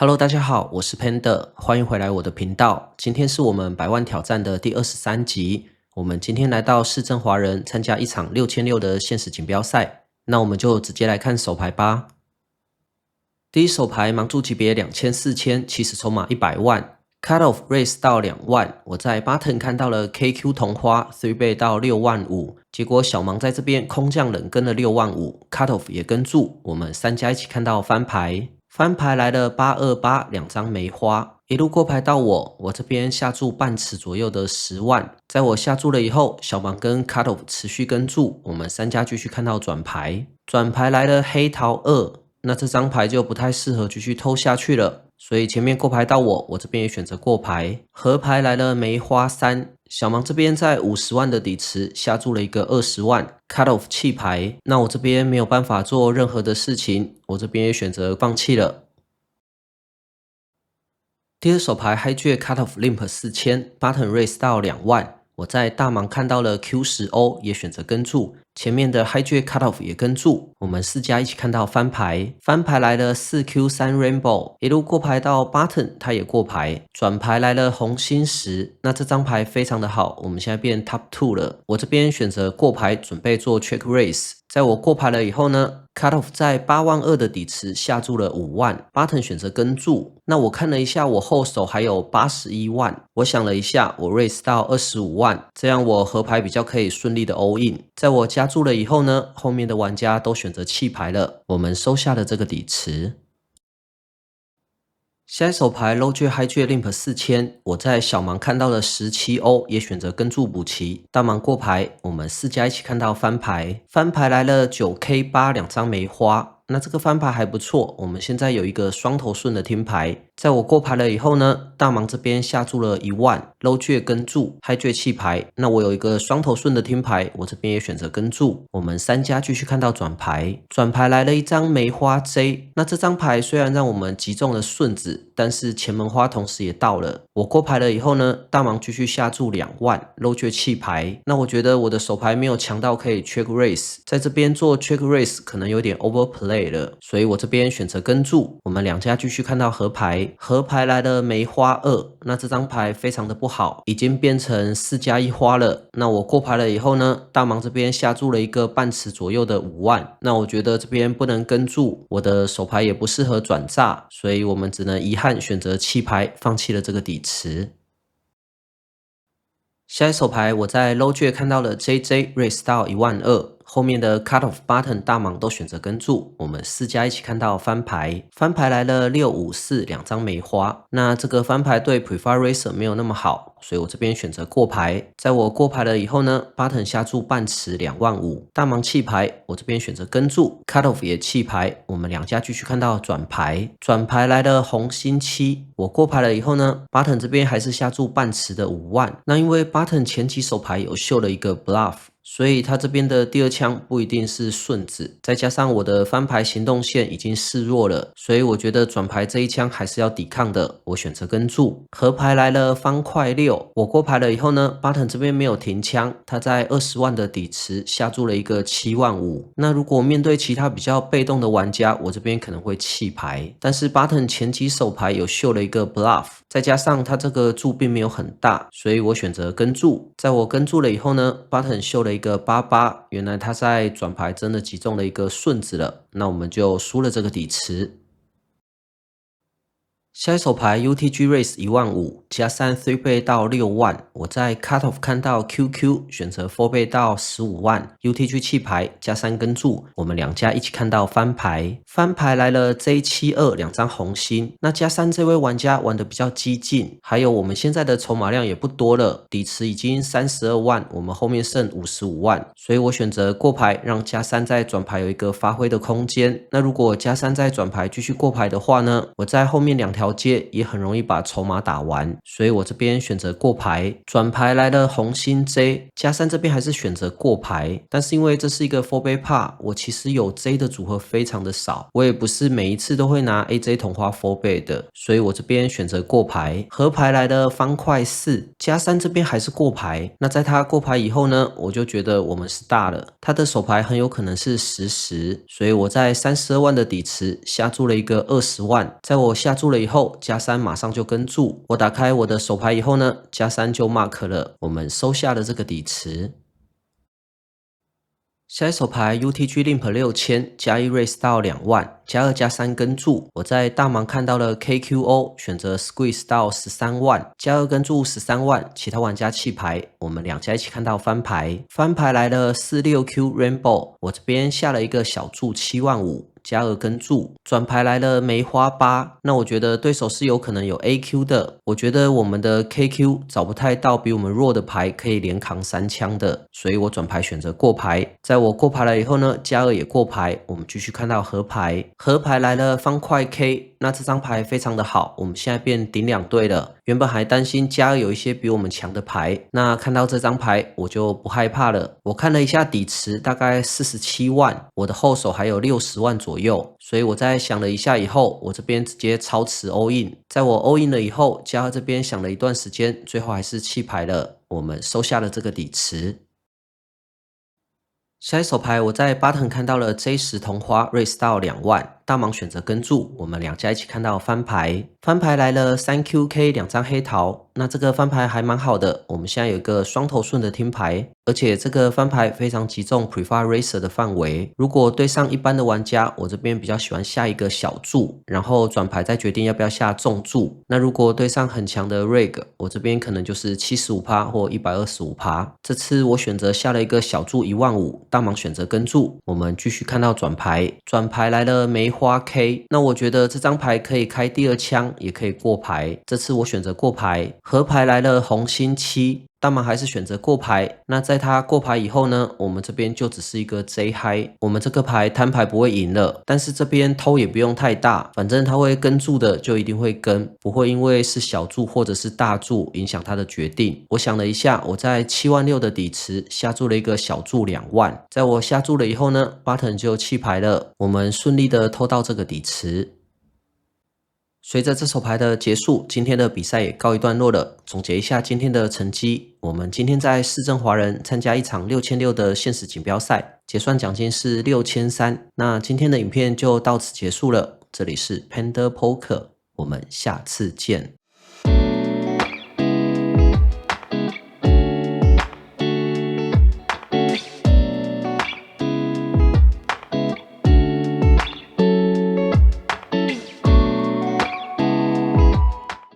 Hello，大家好，我是 Panda，欢迎回来我的频道。今天是我们百万挑战的第23集。我们今天来到市政华人参加一场6600的限时锦标赛，那我们就直接来看手牌吧。第一手牌盲注级别2000、4000，起始筹码100万 ，Cut off raise 到2万。我在 button 看到了 KQ 同花3倍到6万5，结果小盲在这边空降冷跟了6万5 ，Cut off 也跟住，我们3家一起看到翻牌。翻牌来了828，两张梅花，一路过牌到我这边下注半池左右的10万，在我下注了以后，小盲跟 cut off 持续跟注，我们3家继续看到转牌，转牌来了黑桃2，那这张牌就不太适合继续偷下去了，所以前面过牌到我这边也选择过牌，合牌来了梅花3。小盲这边在50万的底池下注了一个20万 ，cut off 弃牌，那我这边没有办法做任何的事情，我这边也选择放弃了。第二手牌 hijack cut off limp 4000 ，button raise 到2万，我在大盲看到了 Q10O， 也选择跟注。前面的 hijack cut off 也跟注，我们4家一起看到翻牌，翻牌来了4Q3 Rainbow， 一路过牌到 button， 它也过牌，转牌来了红心10，那这张牌非常的好，我们现在变 top 2了。我这边选择过牌，准备做 check raise。在我过牌了以后呢 ，cut off 在8万2的底池下注了5万 ，button 选择跟注。那我看了一下，我后手还有81万，我想了一下，我 raise 到25万，这样我合牌比较可以顺利的 all in。在我加注了以后呢，后面的玩家都选择弃牌了，我们收下了这个底池。下一手牌 Low Jack High Jack Limp 4000，我在小盲看到了17O，也选择跟注补齐，大盲过牌，我们4家一起看到翻牌，翻牌来了9K8，两张梅花。那这个翻牌还不错，我们现在有一个双头顺的听牌。在我过牌了以后呢，大盲这边下注了1万 ，Low Jack 跟注 ，High Jack 弃牌。那我有一个双头顺的听牌，我这边也选择跟注。我们3家继续看到转牌，转牌来了一张梅花 J。那这张牌虽然让我们击中了顺子，但是前门花同时也到了。我过牌了以后呢，大盲继续下注2万 ，Low Jack 弃牌。那我觉得我的手牌没有强到可以 check raise， 在这边做 check raise 可能有点 overplay。所以我这边选择跟注，我们2家继续看到合牌，合牌来了梅花2，那这张牌非常的不好，已经变成4+1花了。那我过牌了以后呢，大盲这边下注了一个半池左右的5万，那我觉得这边不能跟注，我的手牌也不适合转炸，所以我们只能遗憾选择弃牌，放弃了这个底池。下一手牌我在 Low Jack 看到了 JJ raise 到1万2。后面的 cut off button 大盲都选择跟注，我们4家一起看到翻牌，翻牌来了654，两张梅花。那这个翻牌对 prefer racer 没有那么好，所以我这边选择过牌。在我过牌了以后呢 ，button 下注半池2万5，大盲弃牌，我这边选择跟注 ，cut off 也弃牌，我们2家继续看到转牌，转牌来了红心7，我过牌了以后呢 ，button 这边还是下注半池的5万。那因为 button 前几手牌有秀了一个 bluff。所以他这边的第2枪不一定是顺子，再加上我的翻牌行动线已经示弱了，所以我觉得转牌这一枪还是要抵抗的，我选择跟注。合牌来了方块6，我过牌了以后呢 ，button 这边没有停枪，他在20万的底池下注了一个7万5。那如果面对其他比较被动的玩家，我这边可能会弃牌，但是 button 前几手牌有秀了一个 bluff， 再加上他这个注并没有很大，所以我选择跟注。在我跟注了以后呢 ，button 秀了一个88，原来他在转牌真的击中了一个顺子了，那我们就输了这个底池。下一手牌 UTG raise 1万5，加3 3倍到6万。我在 cut off 看到 QQ， 选择4倍到15万 ，UTG 弃牌，加3跟注。我们2家一起看到翻牌，翻牌来了 J72，两张红心。那加3这位玩家玩的比较激进，还有我们现在的筹码量也不多了，底池已经32万，我们后面剩55万，所以我选择过牌，让加3在转牌有一个发挥的空间。那如果加3在转牌继续过牌的话呢，我在后面2条街也很容易把筹码打完，所以我这边选择过牌，转牌来了红心 J， 加3这边还是选择过牌，但是因为这是一个 4倍 par， 我其实有 J 的组合非常的少，我也不是每一次都会拿 AJ 同花4倍的，所以我这边选择过牌，合牌来了方块4，加3这边还是过牌，那在他过牌以后呢，我就觉得我们是大了，他的手牌很有可能是10-10，所以我在32万的底池下注了一个20万，在我下注了以后后，加3马上就跟注。我打开我的手牌以后呢，加3就 mark 了，我们收下了这个底池。下一手牌 UTG Limp 6000加1 raise 到2万，加2加3跟注。我在大盲看到了 KQO， 选择 squeeze 到13万，加2跟注13万。其他玩家弃牌，我们两家一起看到翻牌。翻牌来了46Q Rainbow， 我这边下了一个小注7万5。加2跟注，转牌来了梅花8，那我觉得对手是有可能有 AQ 的。我觉得我们的 KQ 找不太到比我们弱的牌可以连扛3枪的，所以我转牌选择过牌。在我过牌了以后呢，加2也过牌，我们继续看到合牌。合牌来了方块 K， 那这张牌非常的好，我们现在变顶2队了。原本还担心加2有一些比我们强的牌，那看到这张牌我就不害怕了。我看了一下底池，大概47万，我的后手还有60万左右，所以我在想了一下以后，我这边直接超持 all in。在我 all in 了以后，加2这边想了一段时间，最后还是弃牌了，我们收下了这个底池。下一手牌，我在button看到了 J10同花 raise 到2万，大盲选择跟注，我们两家一起看到翻牌。翻牌来了3QK 2张黑桃，那这个翻牌还蛮好的，我们现在有一个双头顺的听牌，而且这个翻牌非常击中 prefer raiser 的范围。如果对上一般的玩家，我这边比较喜欢下一个小注，然后转牌再决定要不要下重注。那如果对上很强的 rig， 我这边可能就是 75% 或 125%。这次我选择下了一个小注1万5，大盲选择跟注，我们继续看到转牌。转牌来了梅花 K， 那我觉得这张牌可以开第2枪，也可以过牌。这次我选择过牌。合牌来了红心7，大盲还是选择过牌。那在他过牌以后呢，我们这边就只是一个 J high， 我们这个牌摊牌不会赢了，但是这边偷也不用太大，反正他会跟注的就一定会跟，不会因为是小注或者是大注影响他的决定。我想了一下，我在7万6的底池下注了一个小注2万，在我下注了以后呢，button 就弃牌了，我们顺利的偷到这个底池。随着这手牌的结束，今天的比赛也告一段落了。总结一下今天的成绩，我们今天在市政华人参加一场6600的限时锦标赛，结算奖金是6300。那今天的影片就到此结束了。这里是 Panda Poker，我们下次见。